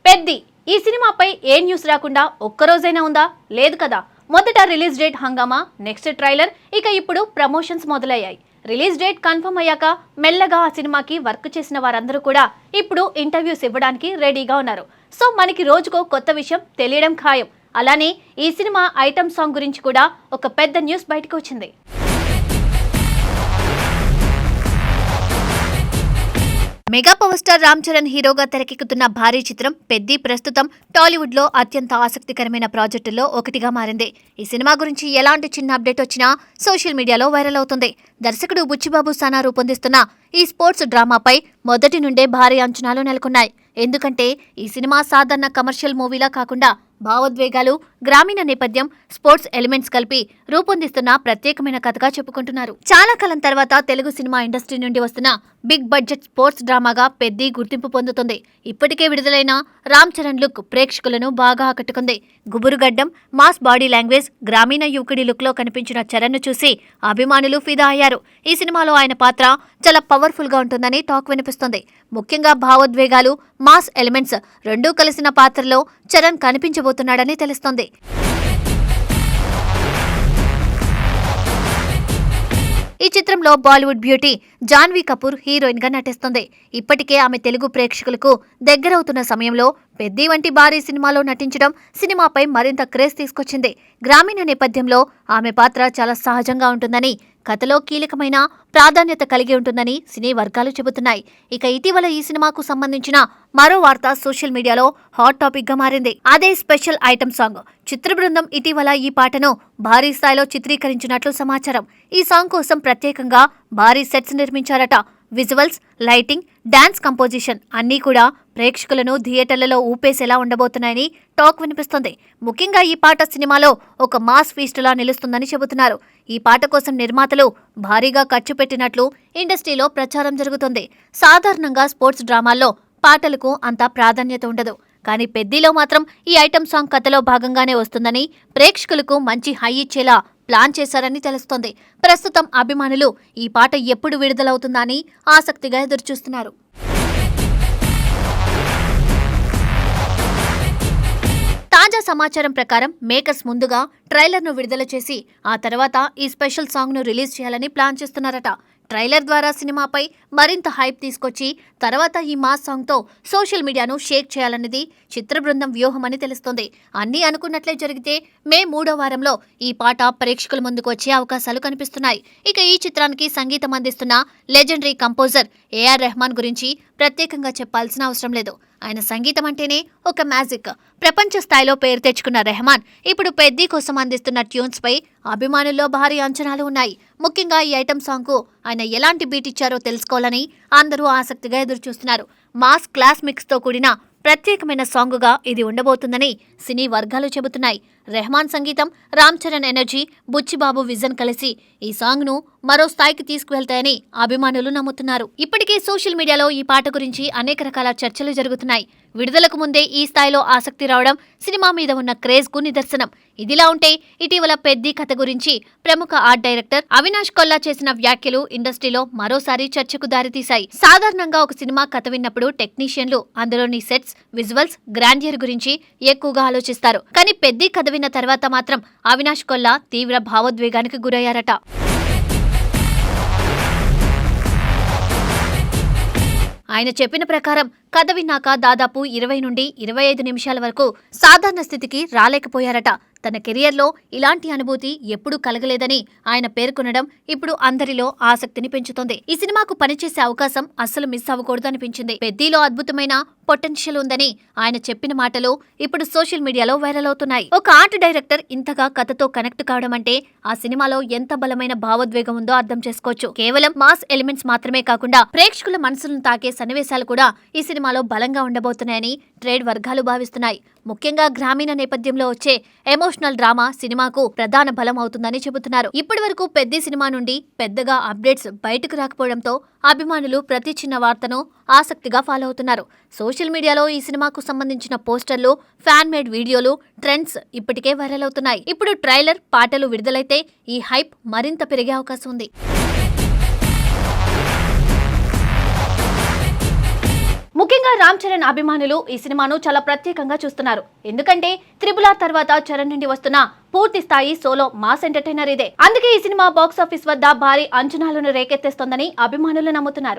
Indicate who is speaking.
Speaker 1: పెద్ది ఈ సినిమాపై ఏ న్యూస్ రాకుండా ఒక్కరోజైనా ఉందా? లేదు కదా. మొదట రిలీజ్ డేట్ హంగామా, నెక్స్ట్ ట్రైలర్, ఇక ఇప్పుడు ప్రమోషన్స్ మొదలయ్యాయి. రిలీజ్ డేట్ కన్ఫర్మ్ అయ్యాక మెల్లగా ఆ సినిమాకి వర్క్ చేసిన వారందరూ కూడా ఇప్పుడు ఇంటర్వ్యూస్ ఇవ్వడానికి రెడీగా ఉన్నారు. సో మనకి రోజుకో కొత్త విషయం తెలియడం ఖాయం. అలానే ఈ సినిమా ఐటమ్ సాంగ్ గురించి కూడా ఒక పెద్ద న్యూస్ బయటకు వచ్చింది. Mega power star Ram Charan హీరోగా తెరకెక్కుతున్న భారీ చిత్రం పెద్ది ప్రస్తుతం టాలీవుడ్ లో అత్యంత ఆసక్తికరమైన ప్రాజెక్టుల్లో ఒకటిగా మారింది. ఈ సినిమా గురించి ఎలాంటి చిన్న అప్డేట్ వచ్చినా సోషల్ మీడియాలో వైరల్ అవుతుంది. దర్శకుడు బుచ్చిబాబు సానా రూపొందిస్తున్న ఈ స్పోర్ట్స్ డ్రామాపై మొదటి నుండే భారీ అంచనాలు నెలకొన్నాయి. ఎందుకంటే ఈ సినిమా సాధారణ కమర్షియల్ మూవీలా కాకుండా భావోద్వేగాలు, గ్రామీణ నేపథ్యం, స్పోర్ట్స్ ఎలిమెంట్స్ కలిపి రూపొందిస్తున్న ప్రత్యేకమైన కథగా చెప్పుకుంటున్నారు. చాలా కాలం తర్వాత తెలుగు సినిమా ఇండస్ట్రీ నుండి వస్తున్న బిగ్ బడ్జెట్ స్పోర్ట్స్ డ్రామాగా పెద్ది గుర్తింపు పొందుతుంది. ఇప్పటికే విడుదలైన రామ్ చరణ్ లుక్ ప్రేక్షకులను బాగా ఆకట్టుకుంది. గుబురుగడ్డం, మాస్ బాడీ లాంగ్వేజ్, గ్రామీణ యువకుడి లుక్ లో కనిపించిన చరణ్ ను చూసి అభిమానులు ఫిదా అయ్యారు. ఈ సినిమాలో ఆయన పాత్ర చాలా పవర్ఫుల్ గా ఉంటుందని టాక్ వినిపిస్తుంది. ముఖ్యంగా భావోద్వేగాలు, మాస్ ఎలిమెంట్స్ రెండూ కలిసిన పాత్రలో చరణ్ కనిపించబోతున్నాడని తెలుస్తోంది. ఈ చిత్రంలో బాలీవుడ్ బ్యూటీ జాన్వీ కపూర్ హీరోయిన్ గా నటిస్తుంది. ఇప్పటికే ఆమె తెలుగు ప్రేక్షకులకు దగ్గరవుతున్న సమయంలో పెద్ది వంటి భారీ సినిమాలో నటించడం సినిమాపై మరింత క్రేజ్ తీసుకొచ్చింది. గ్రామీణ నేపథ్యంలో ఆమె పాత్ర చాలా సహజంగా ఉంటుందని, కథలో కీలకమైన ప్రాధాన్యత కలిగి ఉంటుందని సినీ వర్గాలు చెబుతున్నాయి. ఇక ఇటీవల ఈ సినిమాకు సంబంధించిన మరో వార్త సోషల్ మీడియాలో హాట్ టాపిక్ గా మారింది. అదే స్పెషల్ ఐటమ్ సాంగ్. చిత్ర బృందం ఇటీవల ఈ పాటను భారీ స్థాయిలో చిత్రీకరించినట్లు సమాచారం. ఈ సాంగ్ కోసం ప్రత్యేకంగా భారీ సెట్స్ నిర్మించారట. విజువల్స్, లైటింగ్, డాన్స్ కంపోజిషన్ అన్నీ కూడా ప్రేక్షకులను థియేటర్లలో ఊపేసేలా ఉండబోతున్నాయని టాక్ వినిపిస్తుంది. ముఖ్యంగా ఈ పాట సినిమాలో ఒక మాస్ ఫీస్టులా నిలుస్తుందని చెబుతున్నారు. ఈ పాట కోసం నిర్మాతలు భారీగా ఖర్చు పెట్టినట్లు ఇండస్ట్రీలో ప్రచారం జరుగుతుంది. సాధారణంగా స్పోర్ట్స్ డ్రామాల్లో పాటలకు అంత ప్రాధాన్యత ఉండదు. కానీ పెద్దిలో మాత్రం ఈ ఐటమ్ సాంగ్ కథలో భాగంగానే వస్తుందని, ప్రేక్షకులకు మంచి హై ఇచ్చేలా ప్లాన్ చేశారని తెలుస్తోంది. ప్రస్తుతం అభిమానులు ఈ పాట ఎప్పుడు విడుదలవుతుందా అని ఆసక్తిగా ఎదురుచూస్తున్నారు. తాజా సమాచారం ప్రకారం మేకర్స్ ముందుగా ట్రైలర్ను విడుదల చేసి ఆ తర్వాత ఈ స్పెషల్ సాంగ్ను రిలీజ్ చేయాలని ప్లాన్ చేస్తున్నారట. ట్రైలర్ ద్వారా సినిమాపై మరింత హైప్ తీసుకొచ్చి తర్వాత ఈ మాస్ సాంగ్తో సోషల్ మీడియాను షేక్ చేయాలన్నది చిత్ర బృందం వ్యూహమని తెలుస్తోంది. అన్నీ అనుకున్నట్లే జరిగితే మే 3వ వారంలో ఈ పాట ప్రేక్షకుల ముందుకు వచ్చే అవకాశాలు కనిపిస్తున్నాయి. ఇక ఈ చిత్రానికి సంగీతం అందిస్తున్న లెజెండరీ కంపోజర్ ఏఆర్ రెహమాన్ గురించి ప్రత్యేకంగా చెప్పాల్సిన అవసరం లేదు. ఆయన సంగీతం అంటేనే ఒక మ్యాజిక్. ప్రపంచ స్థాయిలో పేరు తెచ్చుకున్న రెహమాన్ ఇప్పుడు పెద్ది కోసం అందిస్తున్న ట్యూన్స్ పై అభిమానుల్లో భారీ అంచనాలు ఉన్నాయి. ముఖ్యంగా ఈ ఐటమ్ సాంగ్ కు ఆయన ఎలాంటి బీట్ ఇచ్చారో తెలుసుకోవాలని అందరూ ఆసక్తిగా ఎదురుచూస్తున్నారు. మాస్ క్లాస్ మిక్స్ తో కూడిన ప్రత్యేకమైన సాంగుగా ఇది ఉండబోతుందని సినీ వర్గాలు చెబుతున్నాయి. రెహమాన్ సంగీతం, రామ్ చరణ్ ఎనర్జీ, బుచ్చిబాబు విజన్ కలిసి ఈ సాంగ్ ను మరో స్థాయికి తీసుకువెళ్తాయని అభిమానులు నమ్ముతున్నారు. ఇప్పటికే సోషల్ మీడియాలో ఈ పాట గురించి అనేక రకాల చర్చలు జరుగుతున్నాయి. విడుదలకు ముందే ఈ స్థాయిలో ఆసక్తి రావడం సినిమా మీద ఉన్న క్రేజ్ కు నిదర్శనం. ఇదిలా ఉంటే ఇటీవల పెద్ది కథ గురించి ప్రముఖ ఆర్ట్ డైరెక్టర్ అవినాష్ కొల్లా చేసిన వ్యాఖ్యలు ఇండస్ట్రీలో మరోసారి చర్చకు దారితీశాయి. సాధారణంగా ఒక సినిమా కథ విన్నప్పుడు టెక్నీషియన్లు అందులోని సెట్స్, విజువల్స్, గ్రాండియర్ గురించి ఎక్కువగా ఆలోచిస్తారు. కానీ పెద్ది కథ విన్న తర్వాత మాత్రం అవినాష్ కొల్లా తీవ్ర భావోద్వేగానికి గురయ్యారట. ఆయన చెప్పిన ప్రకారం కథ విన్నాక దాదాపు 20 నుండి 25 నిమిషాల వరకు సాధారణ స్థితికి రాలేకపోయారట. తన కెరియర్లో ఇలాంటి అనుభూతి ఎప్పుడూ కలగలేదని ఆయన పేర్కొనడం ఇప్పుడు అందరిలో ఆసక్తిని పెంచుతోంది. ఈ సినిమాకు పనిచేసే అవకాశం అస్సలు మిస్ అవ్వకూడదనిపించింది. పెద్దిలో అద్భుతమైన పొటెన్షియల్ ఉందని ఆయన చెప్పిన మాటలు ఇప్పుడు సోషల్ మీడియాలో వైరల్ అవుతున్నాయి. ఒక ఆర్ట్ డైరెక్టర్ ఇంతగా కథతో కనెక్ట్ కావడం అంటే ఆ సినిమాలో ఎంత బలమైన భావోద్వేగం ఉందో అర్థం చేసుకోవచ్చు. కేవలం మాస్ ఎలిమెంట్స్ మాత్రమే కాకుండా ప్రేక్షకుల మనసులను తాకే సన్నివేశాలు కూడా ఈ సినిమాలో బలంగా ఉండబోతున్నాయని ట్రేడ్ వర్గాలు భావిస్తున్నాయి. ముఖ్యంగా గ్రామీణ నేపథ్యంలో వచ్చే ఎమోషనల్ డ్రామా సినిమాకు ప్రధాన బలం అవుతుందని చెబుతున్నారు. ఇప్పటి వరకు పెద్ది సినిమా నుండి పెద్దగా అప్డేట్స్ బయటకు రాకపోవడంతో అభిమానులు ప్రతి చిన్న వార్తను ఆసక్తిగా ఫాలో అవుతున్నారు. సోషల్ మీడియాలో ఈ సినిమాకు సంబంధించిన పోస్టర్లు, ఫ్యాన్ మేడ్ వీడియోలు, ట్రెండ్స్ ఇప్పటికే వైరల్ అవుతున్నాయి. ఇప్పుడు ట్రైలర్, పాటలు విడుదలైతే ఈ హైప్ మరింత పెరిగే అవకాశం ఉంది. ముఖ్యంగా ముఖ్యంగా రామ్ చరణ్ అభిమానులు ఈ సినిమాను చాలా ప్రత్యేకంగా చూస్తున్నారు. ఎందుకంటే త్రిబుల్ ఆర్ తర్వాత చరణ్ నుండి వస్తున్న పూర్తి స్థాయి సోలో మాస్ ఎంటర్టైనర్ ఇదే. అందుకే ఈ సినిమా బాక్సాఫీస్ వద్ద భారీ అంచనాలను రేకెత్తేస్తోందని అభిమానులు నమ్ముతున్నారు.